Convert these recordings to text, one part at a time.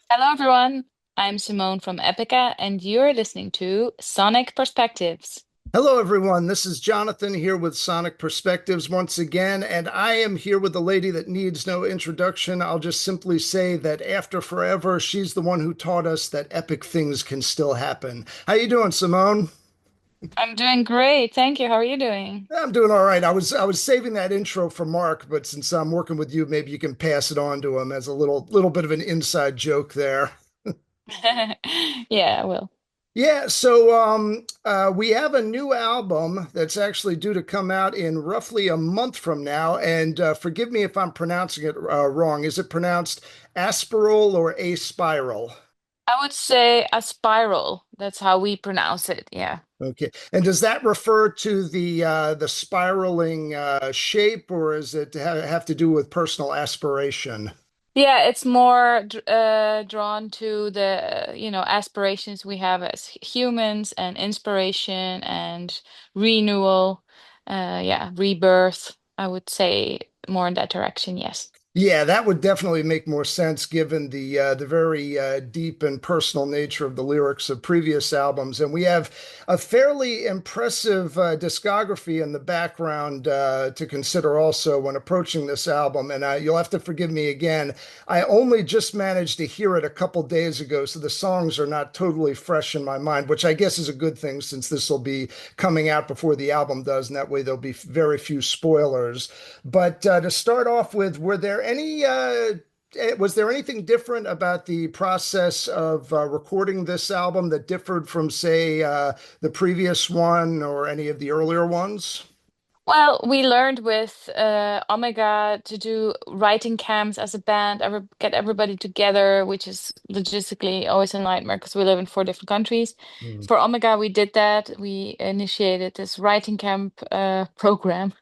Hello, everyone. I'm Simone from Epica, and you're listening to Sonic Perspectives. Hello, everyone. This is Jonathan here with Sonic Perspectives once again, and I am here with the lady that needs no introduction. I'll just simply say that after forever, she's the one who taught us that epic things can still happen. How you doing, Simone? I'm doing great. Thank you. How are you doing? I'm doing all right. I was saving that intro for Mark, but since I'm working with you, maybe you can pass it on to him as a little bit of an inside joke there. Yeah, I will. We have a new album that's actually due to come out in roughly a month from now. And forgive me if I'm pronouncing it wrong. Is it pronounced Aspiral or Aspiral? I would say a spiral. That's how we pronounce it. Yeah. Okay. And does that refer to the spiraling shape, or is it have to do with personal aspiration? Yeah, it's more drawn to the, aspirations we have as humans and inspiration and renewal. Yeah, rebirth. I would say more in that direction. Yes. Yeah, that would definitely make more sense given the very deep and personal nature of the lyrics of previous albums. And we have a fairly impressive discography in the background to consider also when approaching this album. And you'll have to forgive me again. I only just managed to hear it a couple days ago, so the songs are not totally fresh in my mind, which I guess is a good thing since this will be coming out before the album does, and that way there'll be very few spoilers. But to start off with, was there anything different about the process of recording this album that differed from, say, the previous one or any of the earlier ones? Well, we learned with Omega to do writing camps as a band, get everybody together, which is logistically always a nightmare because we live in four different countries. Mm. For Omega, we did that. We initiated this writing camp program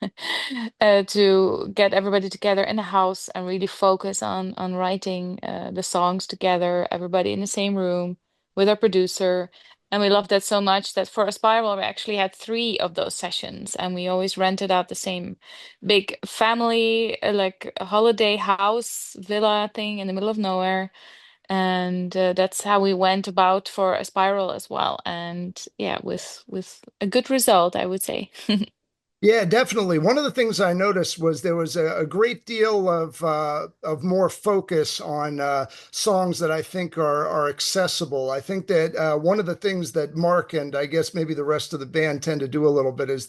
to get everybody together in the house and really focus on writing the songs together, everybody in the same room with our producer. And we loved that so much that for a spiral, we actually had three of those sessions, and we always rented out the same big family, like a holiday house villa thing in the middle of nowhere. And that's how we went about for a spiral as well. And yeah, with a good result, I would say. Yeah, definitely. One of the things I noticed was there was a great deal of more focus on songs that I think are accessible. I think that one of the things that Mark and I guess maybe the rest of the band tend to do a little bit is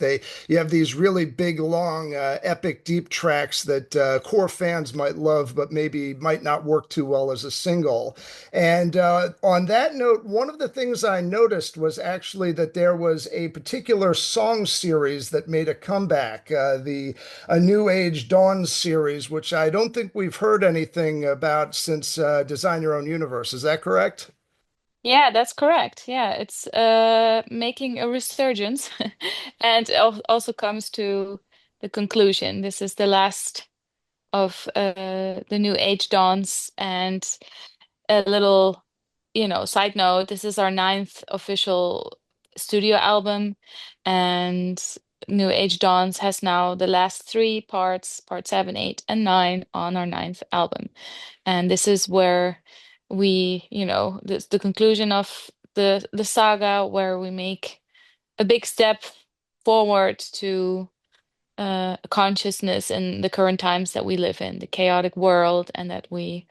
you have these really big, long, epic, deep tracks that core fans might love, but maybe might not work too well as a single. And on that note, one of the things I noticed was actually that there was a particular song series that made a comeback, the A New Age Dawn series, which I don't think we've heard anything about since Design Your Own Universe. Is that correct? Yeah, that's correct. Yeah, it's making a resurgence and also comes to the conclusion. This is the last of the New Age dawns. And a little, side note, this is our ninth official studio album, and New Age Dawns has now the last three parts, part seven, eight, and nine, on our ninth album. And this is where we, the conclusion of the saga, where we make a big step forward to consciousness in the current times that we live in, the chaotic world, and that we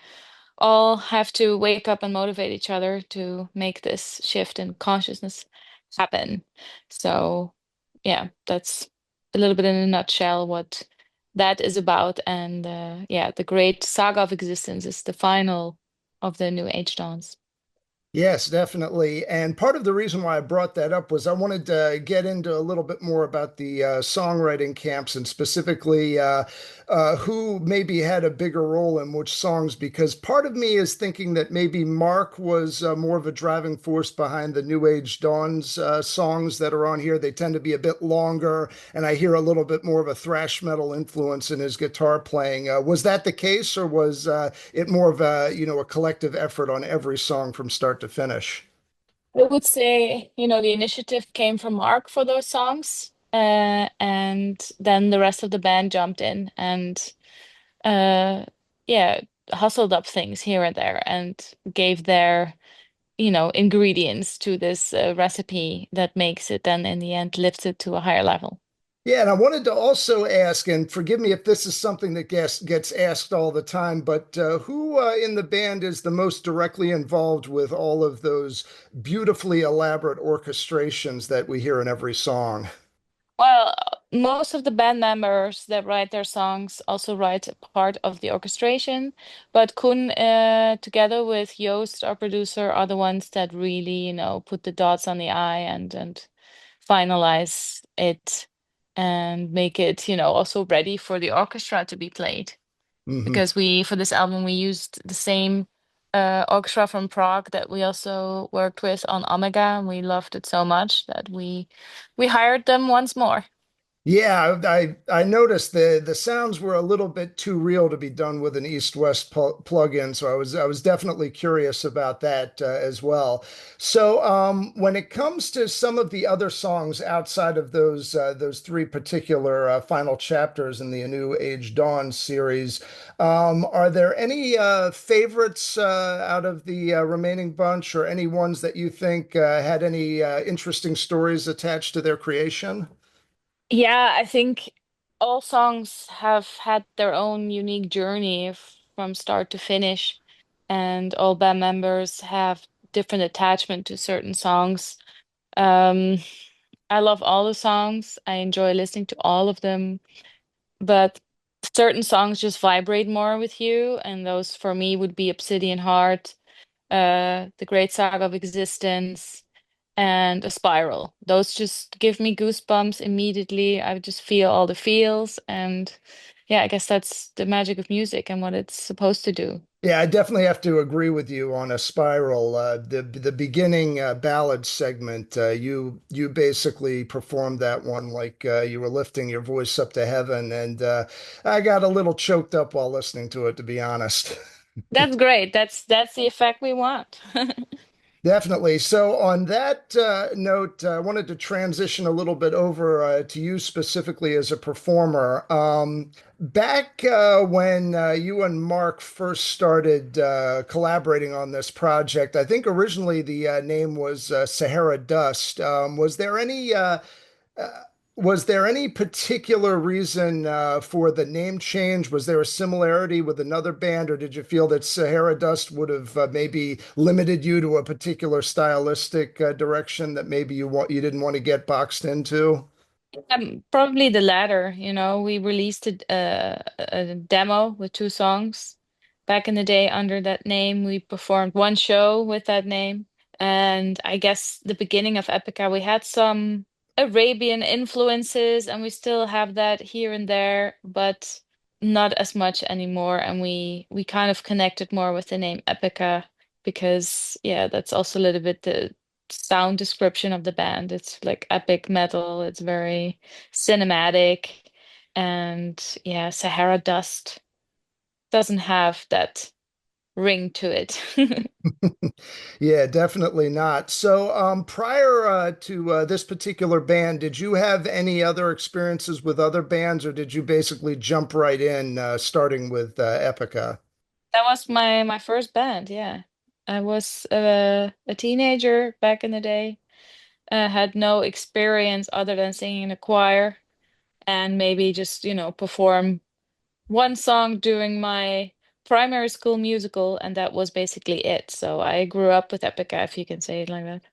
all have to wake up and motivate each other to make this shift in consciousness happen. So, yeah, that's a little bit in a nutshell what that is about. And yeah, the great saga of existence is the final of the New Age dawns. Yes, definitely. And part of the reason why I brought that up was I wanted to get into a little bit more about the songwriting camps and specifically who maybe had a bigger role in which songs, because part of me is thinking that maybe Mark was more of a driving force behind the New Age Dawns songs that are on here. They tend to be a bit longer, and I hear a little bit more of a thrash metal influence in his guitar playing. Was that the case, or was it more of a collective effort on every song from start to finish? I would say, the initiative came from Mark for those songs, and then the rest of the band jumped in and uh, yeah. hustled up things here and there and gave their, ingredients to this recipe that makes it then in the end lifts it to a higher level. Yeah, and I wanted to also ask, and forgive me if this is something that gets asked all the time, but who in the band is the most directly involved with all of those beautifully elaborate orchestrations that we hear in every song? Well, most of the band members that write their songs also write a part of the orchestration, but Kun, together with Joost, our producer, are the ones that really, put the dots on the I and finalize it and make it, also ready for the orchestra to be played. Hmm. Because for this album, we used the same orchestra from Prague that we also worked with on Omega, and we loved it so much that we hired them once more. Yeah, I noticed the sounds were a little bit too real to be done with an East-West plug-in, so I was definitely curious about that as well. So when it comes to some of the other songs outside of those three particular final chapters in the A New Age Dawn series, are there any favorites out of the remaining bunch, or any ones that you think had any interesting stories attached to their creation? Yeah, I think all songs have had their own unique journey from start to finish, and all band members have different attachment to certain songs. Um, I love all the songs. I enjoy listening to all of them, but certain songs just vibrate more with you, and those for me would be Obsidian Heart, The Great Saga of Existence, and A Spiral. Those just give me goosebumps immediately. I just feel all the feels, and yeah, I guess that's the magic of music and what it's supposed to do. Yeah, I definitely have to agree with you on a spiral. The beginning ballad segment, you basically performed that one like you were lifting your voice up to heaven, and I got a little choked up while listening to it, to be honest. That's great. That's the effect we want. Definitely. So, on that note, I wanted to transition a little bit over to you specifically as a performer. Back when you and Mark first started collaborating on this project, I think originally the name was Sahara Dust. Uh, was there any particular reason for the name change? Was there a similarity with another band, or did you feel that Sahara Dust would have maybe limited you to a particular stylistic direction that maybe you didn't want to get boxed into? Probably the latter. We released a demo with two songs back in the day under that name. We performed one show with that name. And I guess the beginning of Epica, we had some Arabian influences, and we still have that here and there, but not as much anymore. And we kind of connected more with the name Epica because, yeah, that's also a little bit the sound description of the band. It's like epic metal. It's very cinematic, and yeah, Sahara Dust doesn't have that ring to it. Yeah, definitely not. So, prior to this particular band, did you have any other experiences with other bands, or did you basically jump right in, starting with Epica? That was my first band, yeah. I was a teenager back in the day. Had no experience other than singing in a choir and maybe just, perform one song during my primary school musical, and that was basically it. So I grew up with Epica, if you can say it like that.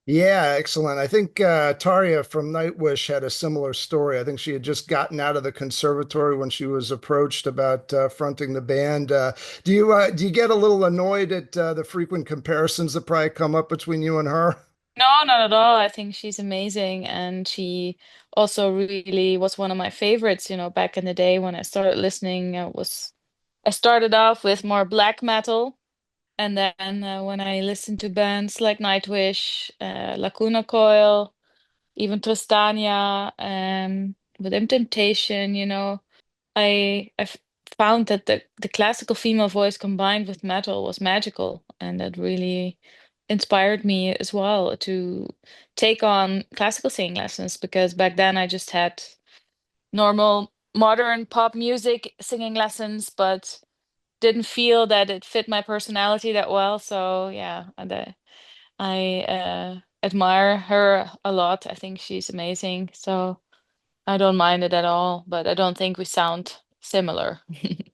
Yeah, excellent. I think Tarja from Nightwish had a similar story. I think she had just gotten out of the conservatory when she was approached about fronting the band. Do you get a little annoyed at the frequent comparisons that probably come up between you and her? No, not at all. I think she's amazing, and she also really was one of my favorites, back in the day when I started listening. I started off with more black metal, and then when I listened to bands like Nightwish, Lacuna Coil, even Tristania, with Temptation, I found that the classical female voice combined with metal was magical, and that really inspired me as well to take on classical singing lessons because back then I just had normal modern pop music singing lessons, but didn't feel that it fit my personality that well. So yeah, I admire her a lot. I think she's amazing. So I don't mind it at all, but I don't think we sound similar.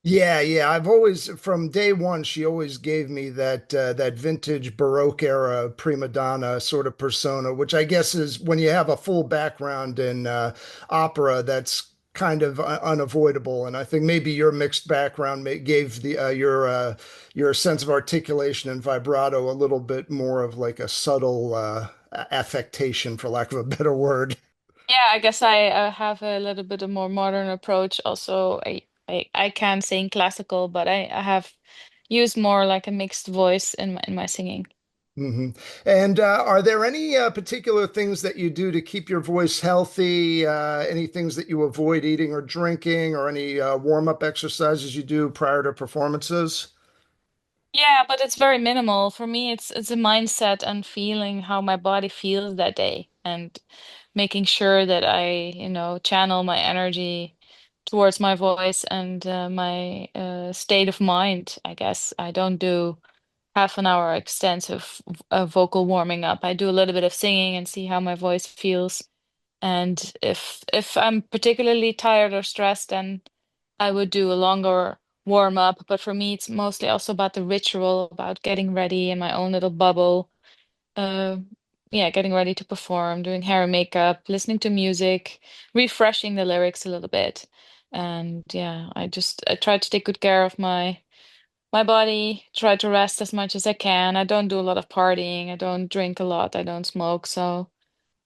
Yeah, yeah. I've always, from day one, she always gave me that vintage Baroque era prima donna sort of persona, which I guess is when you have a full background in opera, that's kind of unavoidable. And I think maybe your mixed background gave the your sense of articulation and vibrato a little bit more of like a subtle affectation, for lack of a better word. Yeah, I guess I have a little bit of more modern approach. Also, I can sing classical, but I have used more like a mixed voice in my singing. hmm And are there any particular things that you do to keep your voice healthy? Any things that you avoid eating or drinking, or any warm-up exercises you do prior to performances? Yeah, but it's very minimal. For me, it's a mindset and feeling how my body feels that day and making sure that I, channel my energy towards my voice and my state of mind, I guess. I don't do half an hour extensive vocal warming up. I do a little bit of singing and see how my voice feels. And if I'm particularly tired or stressed, then I would do a longer warm up. But for me, it's mostly also about the ritual, about getting ready in my own little bubble. Uh, yeah, getting ready to perform, doing hair and makeup, listening to music, refreshing the lyrics a little bit. And yeah, I try to take good care of my body, try to rest as much as I can. I don't do a lot of partying, I don't drink a lot, I don't smoke. So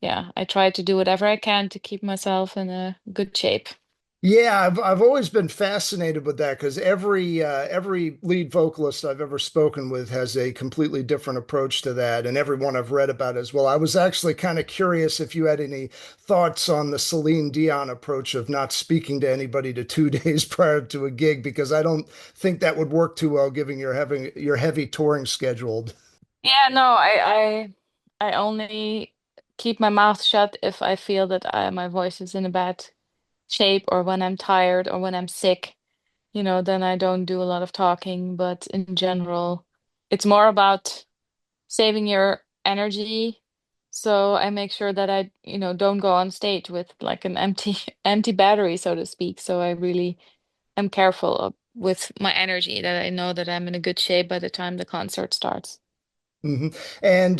yeah, I try to do whatever I can to keep myself in a good shape. Yeah, I've always been fascinated with that because every lead vocalist I've ever spoken with has a completely different approach to that, and everyone I've read about as well. I was actually kind of curious if you had any thoughts on the Celine Dion approach of not speaking to anybody to 2 days prior to a gig, because I don't think that would work too well given your heavy touring scheduled. Yeah, no, I only keep my mouth shut if I feel that my voice is in a bad shape or when I'm tired or when I'm sick. Then I don't do a lot of talking, but in general, it's more about saving your energy. So I make sure that I, don't go on stage with like an empty empty battery, so to speak. So I really am careful with my energy that I know that I'm in a good shape by the time the concert starts. hmm And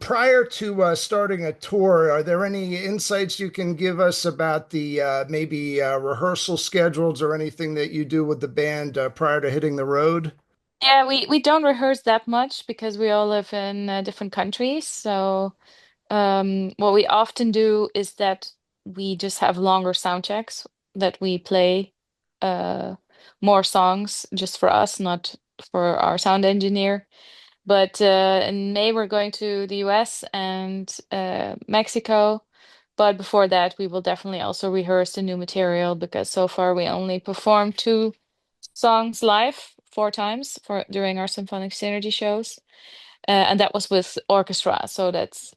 prior to starting a tour, are there any insights you can give us about the maybe rehearsal schedules or anything that you do with the band prior to hitting the road? Yeah, we don't rehearse that much because we all live in different countries. So what we often do is that we just have longer sound checks, that we play uh, more songs just for us, not for our sound engineer. But in May, we're going to the US and Mexico. But before that, we will definitely also rehearse the new material because so far we only performed two songs live 4 times during our symphonic synergy shows. And that was with orchestra, so that's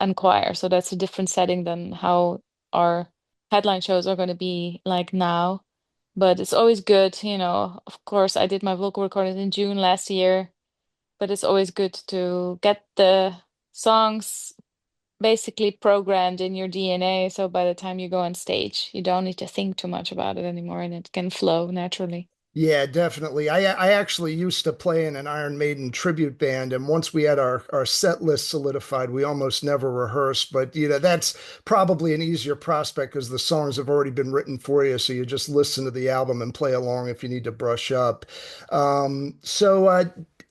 and choir, so that's a different setting than how our headline shows are going to be like now. But it's always good, Of course, I did my vocal recordings in June last year, but it's always good to get the songs basically programmed in your DNA, so by the time you go on stage, you don't need to think too much about it anymore, and it can flow naturally. Yeah, definitely. I actually used to play in an Iron Maiden tribute band, and once we had our set list solidified, we almost never rehearsed. But that's probably an easier prospect because the songs have already been written for you, so you just listen to the album and play along if you need to brush up.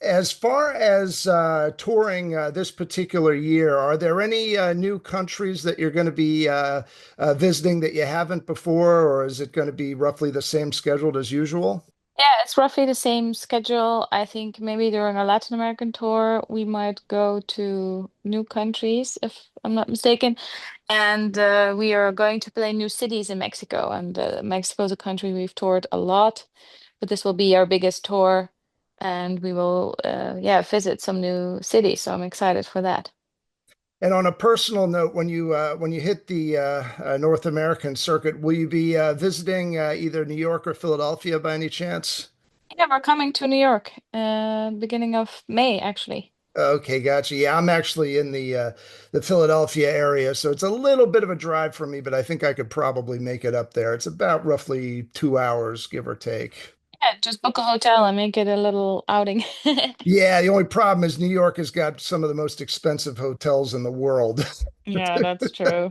As far as touring this particular year, are there any new countries that you're going to be visiting that you haven't before, or is it going to be roughly the same scheduled as usual? Yeah, it's roughly the same schedule. I think maybe during a Latin American tour, we might go to new countries, if I'm not mistaken. And we are going to play new cities in Mexico. And Mexico is a country we've toured a lot, but this will be our biggest tour. And we will, yeah, visit some new cities. So I'm excited for that. And on a personal note, when you hit the North American circuit, will you be visiting either New York or Philadelphia by any chance? Yeah, we're coming to New York, beginning of May, actually. Okay, gotcha. Yeah, I'm actually in the Philadelphia area, so it's a little bit of a drive for me, but I think I could probably make it up there. It's about roughly 2 hours, give or take. Yeah, just book a hotel and make it a little outing. Yeah, the only problem is New York has got some of the most expensive hotels in the world. Yeah, that's true.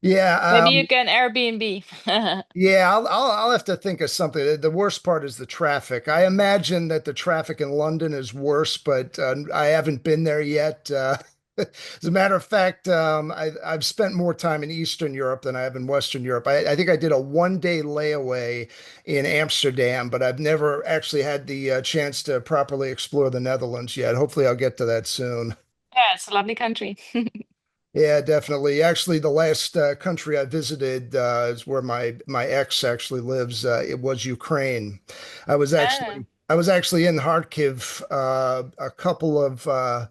Yeah, Maybe you can Airbnb. yeah, I'll have to think of something. The worst part is the traffic. I imagine that the traffic in London is worse, but I haven't been there yet. As a matter of fact, I've spent more time in Eastern Europe than I have in Western Europe. I think I did a 1 day layaway in Amsterdam, but I've never actually had the chance to properly explore the Netherlands yet. Hopefully, I'll get to that soon. Yeah, it's a lovely country. Yeah, definitely. Actually, the last country I visited is where my ex actually lives. It was Ukraine. Ah. I was actually in Kharkiv a couple of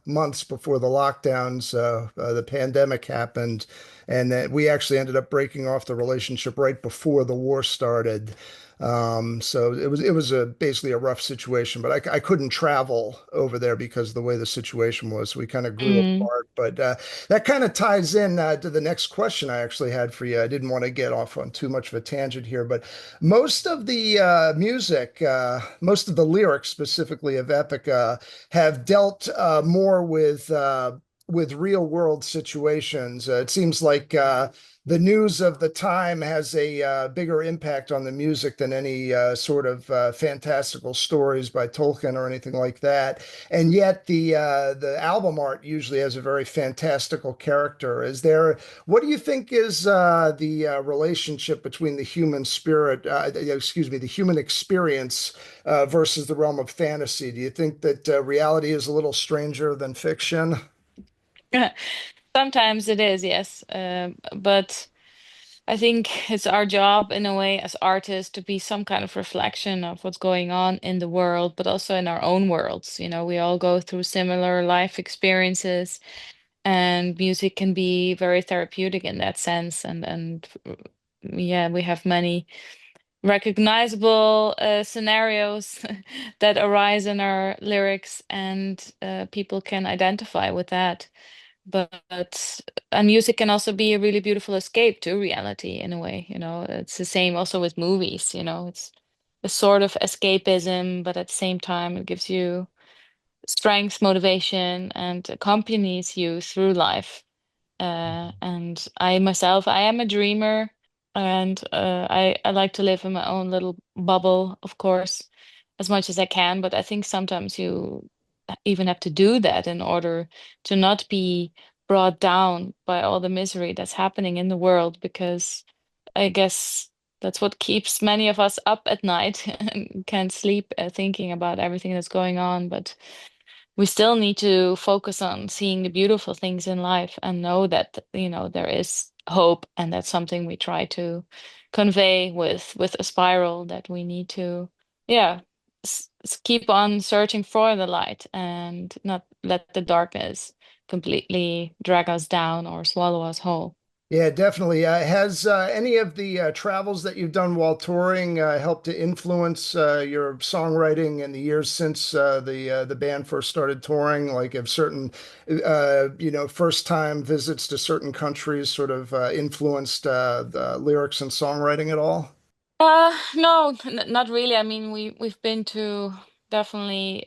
months before the lockdowns, the pandemic happened, and that we actually ended up breaking off the relationship right before the war started. So it was basically a rough situation, but I couldn't travel over there because of the way the situation was. So we kind of grew Mm. apart, but that kind of ties in to the next question I actually had for you. I didn't want to get off on too much of a tangent here, but most of the music, most of the lyrics specifically of Epica have dealt more with real world situations. It seems like the news of the time has a bigger impact on the music than any sort of fantastical stories by Tolkien or anything like that. And yet the album art usually has a very fantastical character. What do you think is the relationship between the human spirit, excuse me, the human experience versus the realm of fantasy? Do you think that reality is a little stranger than fiction? Sometimes it is, yes. But I think it's our job in a way as artists to be some kind of reflection of what's going on in the world, but also in our own worlds. You know, we all go through similar life experiences, and music can be very therapeutic in that sense. And yeah, we have many recognizable scenarios that arise in our lyrics, and people can identify with that. But and music can also be a really beautiful escape to reality in a way, you know. It's the same also with movies, you know. It's a sort of escapism, but at the same time it gives you strength, motivation, and accompanies you through life. And I myself, I am a dreamer, and I like to live in my own little bubble, of course, as much as I can. But I think sometimes you even have to do that in order to not be brought down by all the misery that's happening in the world, because I guess that's what keeps many of us up at night and can't sleep thinking about everything that's going on. But we still need to focus on seeing the beautiful things in life and know that, you know, there is hope, and that's something we try to convey with Aspiral, that we need to, yeah, keep on searching for the light and not let the darkness completely drag us down or swallow us whole. Yeah, definitely. Has any of the travels that you've done while touring helped to influence your songwriting in the years since the band first started touring? Like, have certain first time visits to certain countries sort of influenced the lyrics and songwriting at all? No, not really. I mean, we've been to definitely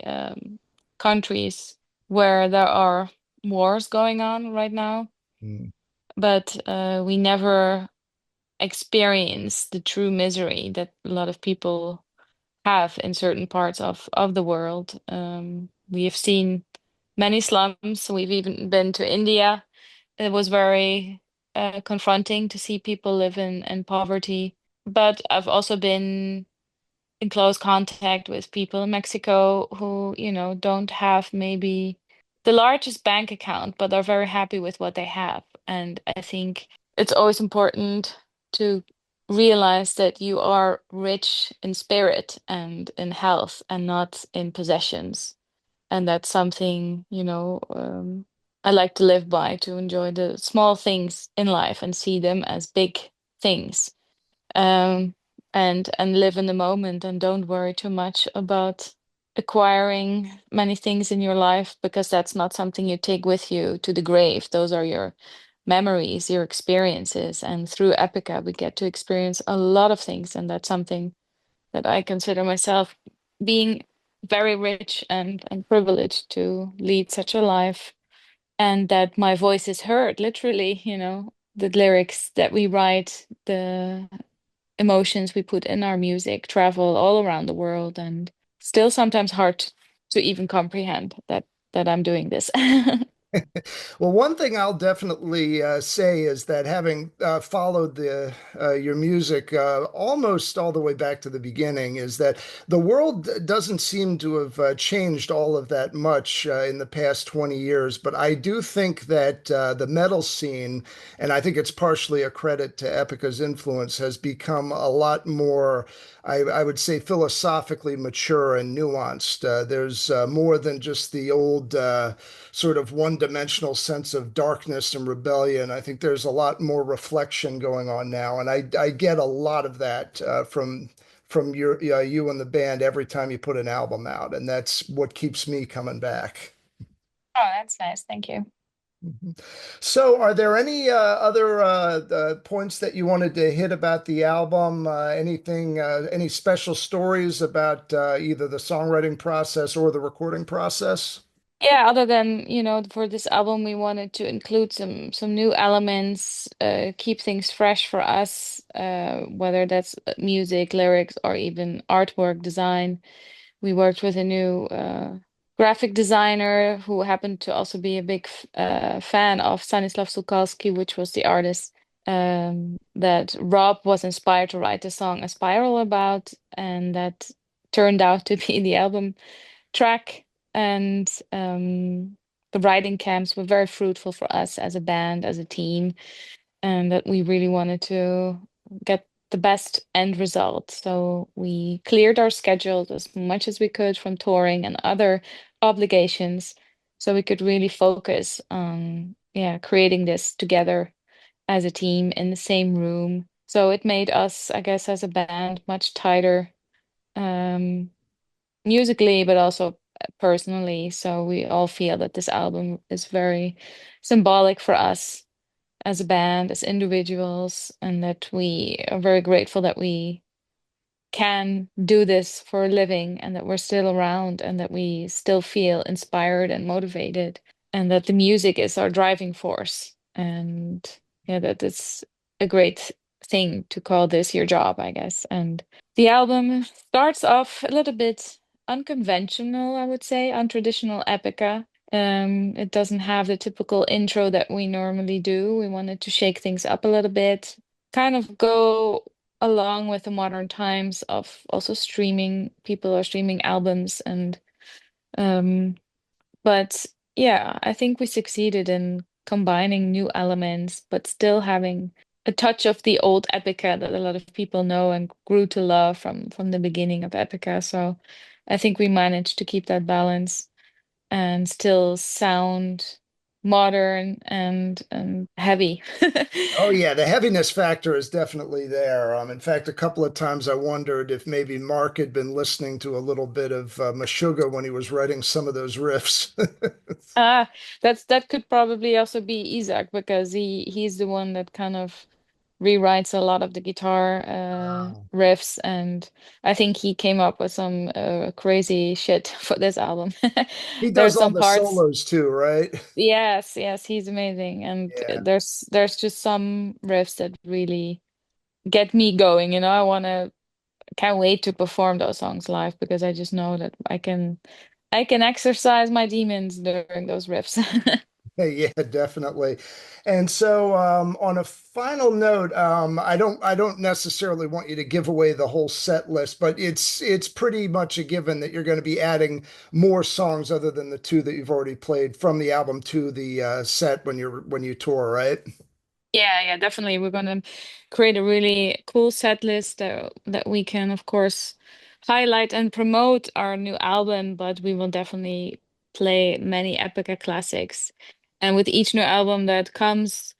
countries where there are wars going on right now, Mm. but we never experience the true misery that a lot of people have in certain parts of the world. We have seen many slums. We've even been to India. It was very confronting to see people live in poverty. But I've also been in close contact with people in Mexico who, you know, don't have maybe the largest bank account, but are very happy with what they have. And I think it's always important to realize that you are rich in spirit and in health and not in possessions. And that's something, you know, I like to live by, to enjoy the small things in life and see them as big things. Um, and live in the moment and don't worry too much about acquiring many things in your life because that's not something you take with you to the grave. Those are your memories, your experiences. And through Epica, we get to experience a lot of things. And that's something that I consider myself being very rich and privileged to lead such a life and that my voice is heard, literally, the lyrics that we write, the emotions we put in our music travel all around the world and still sometimes hard to even comprehend that I'm doing this. Well, one thing I'll definitely say is that having followed your music almost all the way back to the beginning, is that the world doesn't seem to have changed all of that much in the past 20 years. But I do think that the metal scene, and I think it's partially a credit to Epica's influence, has become a lot more, I would say, philosophically mature and nuanced. There's more than just the old sort of one-dimensional sense of darkness and rebellion. I think there's a lot more reflection going on now, and I get a lot of that from you and the band every time you put an album out, and that's what keeps me coming back. Oh, that's nice. Thank you. Mhm. So, are there any other points that you wanted to hit about the album? Anything, any special stories about either the songwriting process or the recording process? Yeah, other than, for this album, we wanted to include some new elements, keep things fresh for us, whether that's music, lyrics, or even artwork design. We worked with a new graphic designer who happened to also be a big fan of Stanislav Sulkowski, which was the artist that Rob was inspired to write the song Aspiral about, and that turned out to be the album track. And the writing camps were very fruitful for us as a band, as a team, and that we really wanted to get the best end result. So we cleared our schedules as much as we could from touring and other obligations, so we could really focus on, yeah, creating this together as a team in the same room. So it made us, I guess, as a band much tighter, um, musically, but also personally. So we all feel that this album is very symbolic for us as a band, as individuals, and that we are very grateful that we can do this for a living and that we're still around and that we still feel inspired and motivated and that the music is our driving force. And yeah, that it's a great thing to call this your job, I guess. And the album starts off a little bit unconventional, I would say, untraditional epica. It doesn't have the typical intro that we normally do. We wanted to shake things up a little bit, kind of go along with the modern times of also streaming. People are streaming albums and um but yeah, I think we succeeded in combining new elements but still having a touch of the old Epica that a lot of people know and grew to love from the beginning of Epica. So I think we managed to keep that balance and still sound modern and heavy. Oh yeah, the heaviness factor is definitely there. In fact, a couple of times I wondered if maybe Mark had been listening to a little bit of Meshuggah when he was writing some of those riffs. Ah, that could probably also be Isaac because he's the one that kind of rewrites a lot of the guitar Wow. riffs, and I think he came up with some crazy shit for this album. He does There's all some the parts, solos too, right? yes, yes, he's amazing, and Yeah. there's just some riffs that really get me going. I can't wait to perform those songs live because I just know that I can exercise my demons during those riffs. Yeah, definitely. And so, on a final note, I don't necessarily want you to give away the whole set list, but it's pretty much a given that you're going to be adding more songs other than the two that you've already played from the album to the set when you tour, right? Yeah, yeah, definitely. We're gonna create a really cool set list that we can, of course, highlight and promote our new album, but we will definitely play many Epica classics. And with each new album that comes,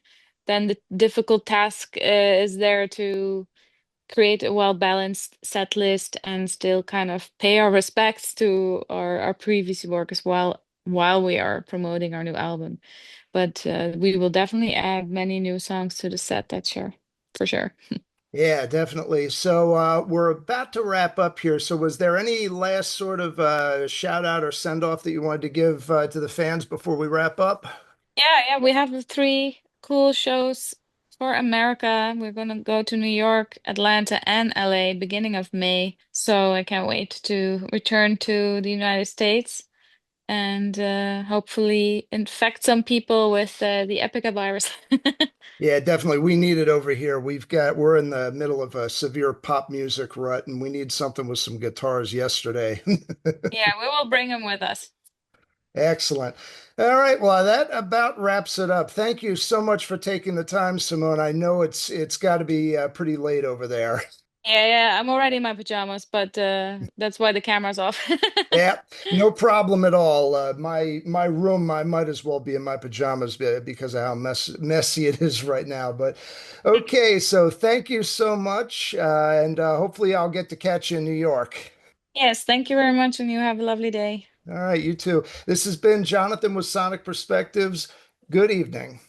then the difficult task is there to create a well-balanced set list and still kind of pay our respects to our previous work as well while we are promoting our new album. But we will definitely add many new songs to the set, that's sure, for sure. Yeah, definitely. So we're about to wrap up here. So was there any last sort of shout out or send off that you wanted to give to the fans before we wrap up? Yeah, we have the three cool shows for America. We're gonna go to New York, Atlanta, and LA beginning of May. So I can't wait to return to the United States and hopefully infect some people with the Epica virus. Yeah, definitely. We need it over here. We're in the middle of a severe pop music rut and we need something with some guitars yesterday. Yeah, we will bring them with us. Excellent. All right, well, that about wraps it up. Thank you so much for taking the time, Simone. I know it's got to be pretty late over there. Yeah, I'm already in my pajamas, but that's why the camera's off. Yeah, no problem at all. My room, I might as well be in my pajamas because of how messy it is right now. But okay, so thank you so much, and hopefully I'll get to catch you in New York. Yes, thank you very much, and you have a lovely day. All right, you too. This has been Jonathan with Sonic Perspectives. Good evening.